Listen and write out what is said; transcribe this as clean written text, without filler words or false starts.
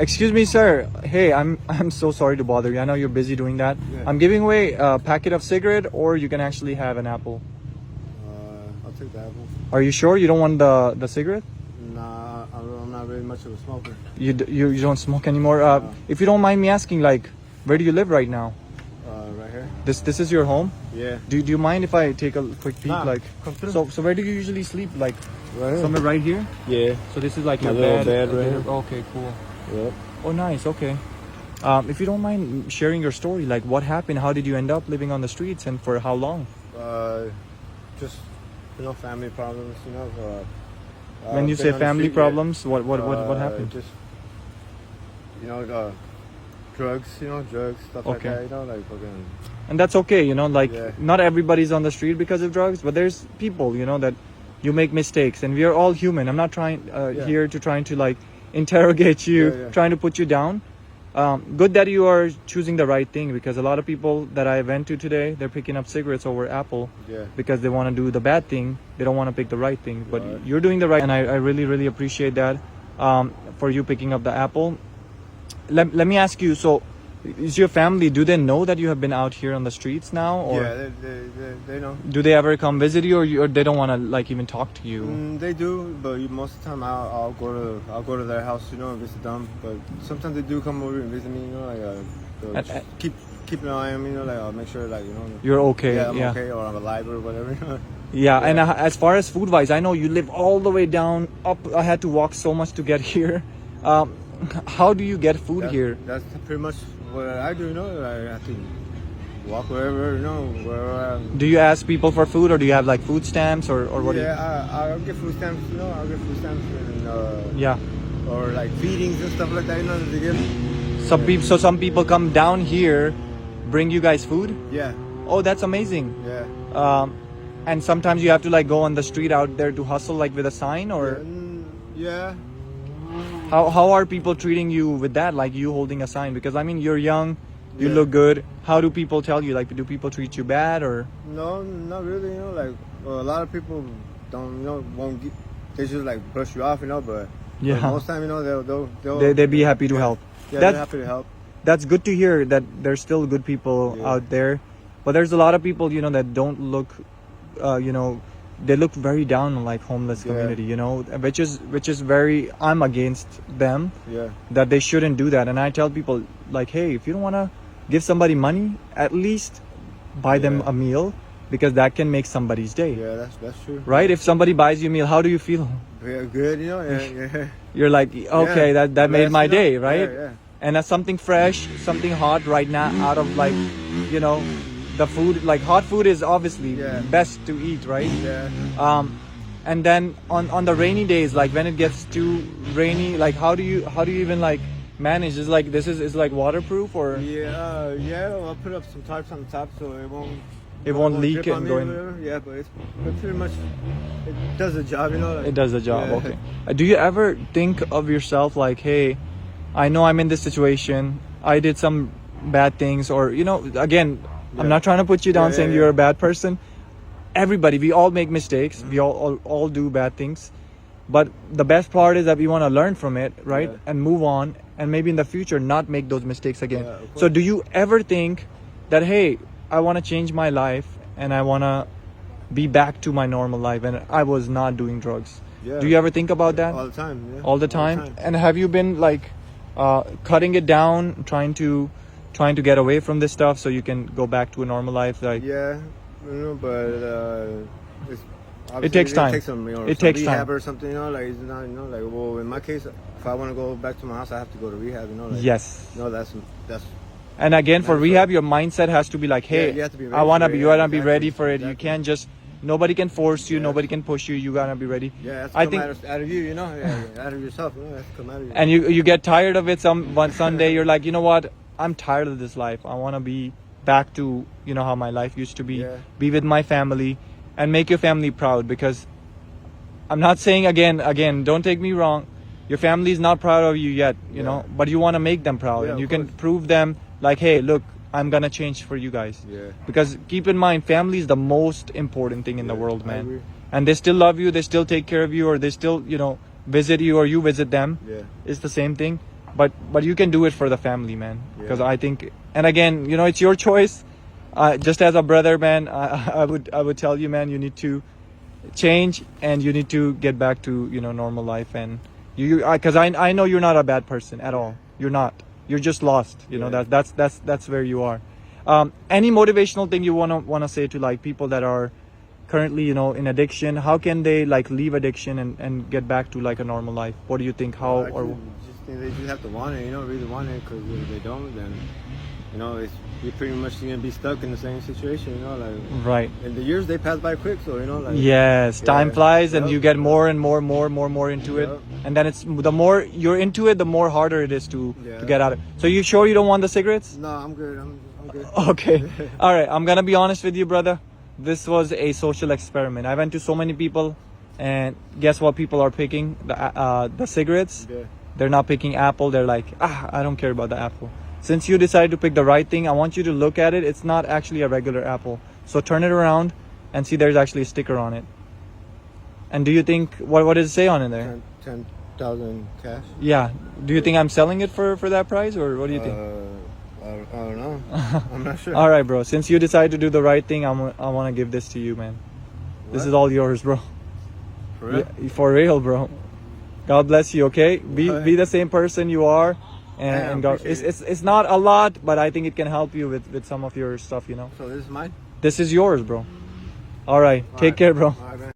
Excuse me, sir. Hey, I'm so sorry to bother you. I know you're busy doing that. Yeah. I'm giving away a packet of cigarette, or you can actually have an apple. I'll take the apple. Are you sure you don't want the cigarette? Nah, I'm not really much of a smoker. You don't smoke anymore. No. If you don't mind me asking, like, where do you live right now? Right here. This is your home? Yeah. Do you mind if I take a quick peek? Nah, Like, come through. so where do you usually sleep? Like, Right here. somewhere right here? Yeah. So this is like My your little bed. bed right here. Okay, cool. Yep. Oh, nice. Okay. If you don't mind sharing your story, like what happened? How did you end up living on the streets, and for how long? Just family problems. When you been say on the family street, problems, what happened? Just drugs. Drugs, stuff like Okay. that. Like fucking. And that's okay, like Yeah. not everybody's on the street because of drugs, but there's people, that you make mistakes, and we are all human. I'm not trying Yeah. here to trying to like interrogate you, Yeah. trying to put you down. Good that you are choosing the right thing, because a lot of people that I went to today, they're picking up cigarettes over Apple Yeah. because they want to do the bad thing. They don't want to pick the right thing, but Right. you're doing the right, and I really, really appreciate that for you picking up the Apple. Let me ask you, so is your family, do they know that you have been out here on the streets now, or Yeah, they know. do they ever come visit you, or they don't want to like even talk to you? They do, but most of the time I'll go to their house, and visit them. But sometimes they do come over and visit me, they'll And- just keep an eye on me, I'll make sure You're okay. yeah, I'm Yeah. okay, or I'm alive or whatever. Yeah, and Yeah. as far as food wise, I know you live all the way down up. I had to walk so much to get here. How do you get food here? That's pretty much what I do, I have to walk wherever, wherever. Do you ask people for food, or do you have like food stamps, or what? Yeah, I'll get food stamps, I'll get food stamps and Yeah. or like feedings and stuff like that, that they give. Some people come down here, bring you guys food. Yeah, Oh, that's amazing. yeah. And sometimes you have to like go on the street out there to hustle, like with a sign, or Yeah. how are people treating you with that? Like you holding a sign, because I mean you're young, you Yeah. look good. How do people tell you? Like, do people treat you bad, or? No, not really. A lot of people don't, won't get. They just like brush you off, but Yeah. most time, they'll They'd be happy to help. Yeah, That- they're happy to help. That's good to hear that there's still good people Yeah. out there, but there's a lot of people that don't look, they look very down on like homeless Yeah. community, which is very, I'm against them, Yeah, that they shouldn't do that. And I tell people like, hey, if you don't want to give somebody money, at least buy them Yeah. a meal, because that can make somebody's day. yeah, that's true. Right? If somebody buys you a meal, how do you feel? Yeah, good, yeah. You're like, okay, Yeah. that made Blessed, my day, right? Yeah, yeah. And that's something fresh, something hot right now, out of like, the food, like hot food is obviously Yeah. best to eat, right? Yeah. And then on the rainy days, like when it gets too rainy, like how do you even like manage? Is like is like waterproof, or Yeah, I'll put up some tarps on the top so It won't leak drip on and me go or in. whatever. Yeah, but it's pretty much, it does the job, it does the job? Yeah. Okay. Do you ever think of yourself like, hey, I know I'm in this situation, I did some bad things, or again, I'm Yeah. not trying to put you down Yeah, saying yeah, you're yeah. a bad person. Everybody, we all make mistakes. We all do bad things, but the best part is that we want to learn from it, right? Yeah. And move on, and maybe in the future not make those mistakes again. Yeah, of So course. do you ever think that, hey, I want to change my life, and I want to be back to my normal life, and I was not doing drugs? Yeah. Do you ever think about that? All the time, yeah. All the time? And have you been like cutting it down, trying to get away from this stuff so you can go back to a normal life? Like, Yeah, but it's It takes time. It takes some, It some takes rehab time. or something, like it's not, like, well, in my case, if I want to go back to my house, I have to go to rehab, like. yes. That's. And again, for That's rehab, your mindset has to be like, hey, Yeah, you have to be ready I want to for it. be, you want to be Exactly. ready for it. You Exactly. can't just, nobody can force you, Yeah. nobody can push you. You gotta be ready. Yeah, that's I come think, out of you, yeah, out of yourself, that's come out of you. and you get tired of it. One Sunday, you're like, you know what? I'm tired of this life. I want to be back to how my life used to be. Yeah. Be with my family, and make your family proud. Because I'm not saying again, don't take me wrong, your family is not proud of you yet, you know, but you want to make them proud, Yeah, and you of can course. prove them like, hey, look, I'm gonna change for you guys. Yeah. Because keep in mind, family is the most important thing in the Yeah, world, I man. agree. And they still love you, they still take care of you, or they still visit you, or you visit them. Yeah. It's the same thing. but you can do it for the family, man. Because Yeah. I think, and again, you know, it's your choice. Just as a brother, man, I would tell you, man, you need to change and you need to get back to, you know, normal life. And because I know you're not a bad person at all. You're not. You're just lost. You know, Yeah. that's where you are. Any motivational thing you wanna say to like people that are currently, you know, in addiction? How can they like leave addiction and get back to like a normal life? What do you think? How I or just think they just have to want it, you know, really want it. Because if they don't, then you know, you're pretty much gonna be stuck in the same situation, you know, like. right? And the years they pass by quick, so you know, like. Yes, time Yeah. flies and Yep. you get more and more into it, Yep. and then it's the more you're into it, the more harder it is to Yeah. get out of it. So you sure you don't want the cigarettes? No, I'm good. I'm good. Okay. All right, I'm gonna be honest with you, brother. This was a social experiment. I went to so many people, and guess what? People are picking the cigarettes. Yeah. They're not picking apple. They're like, I don't care about the apple. Since you decided to pick the right thing, I want you to look at it. It's not actually a regular apple. So turn it around and see there's actually a sticker on it. And do you think, what does it say on it there? 10,000 cash. Yeah. Do you think I'm selling it for that price, or what do you think? I don't know. I'm not sure. All right, bro. Since you decided to do the right thing, I want to give this to you, man. This What? is all yours, bro. For real? Yeah, for real, bro. God bless you. Okay, be the same person you are, and God. appreciate It's not a lot, but I think it can help you with some of your stuff. You know, So this is mine. this is yours, bro. All right, take care, bro. All right, man.